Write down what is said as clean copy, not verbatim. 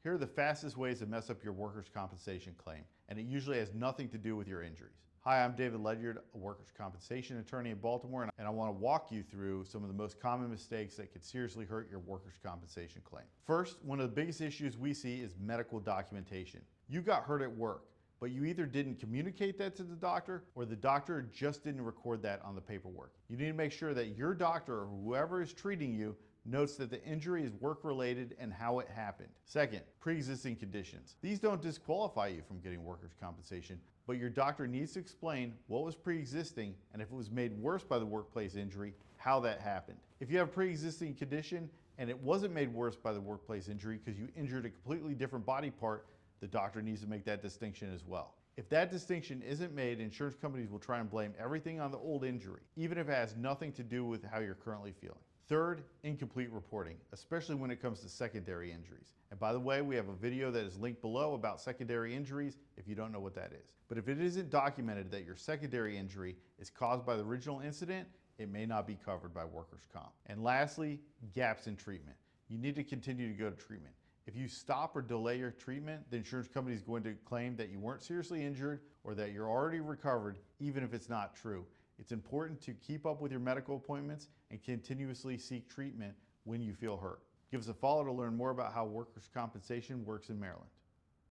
Here are the fastest ways to mess up your workers' compensation claim, and it usually has nothing to do with your injuries. Hi, I'm David Ledyard, a workers' compensation attorney in Baltimore, and I want to walk you through some of the most common mistakes that could seriously hurt your workers' compensation claim. First, one of the biggest issues we see is medical documentation. You got hurt at work, but you either didn't communicate that to the doctor or the doctor just didn't record that on the paperwork. You need to make sure that your doctor or whoever is treating you notes that the injury is work-related and how it happened. Second, pre-existing conditions. These don't disqualify you from getting workers' compensation, but your doctor needs to explain what was pre-existing and if it was made worse by the workplace injury, how that happened. If you have a pre-existing condition and it wasn't made worse by the workplace injury because you injured a completely different body part, the doctor needs to make that distinction as well. If that distinction isn't made, insurance companies will try and blame everything on the old injury, even if it has nothing to do with how you're currently feeling. Third, incomplete reporting, especially when it comes to secondary injuries. And by the way, we have a video that is linked below about secondary injuries if you don't know what that is. But if it isn't documented that your secondary injury is caused by the original incident, it may not be covered by workers' comp. And lastly, gaps in treatment. You need to continue to go to treatment. If you stop or delay your treatment, the insurance company is going to claim that you weren't seriously injured or that you're already recovered, even if it's not true. It's important to keep up with your medical appointments and continuously seek treatment when you feel hurt. Give us a follow to learn more about how workers' compensation works in Maryland.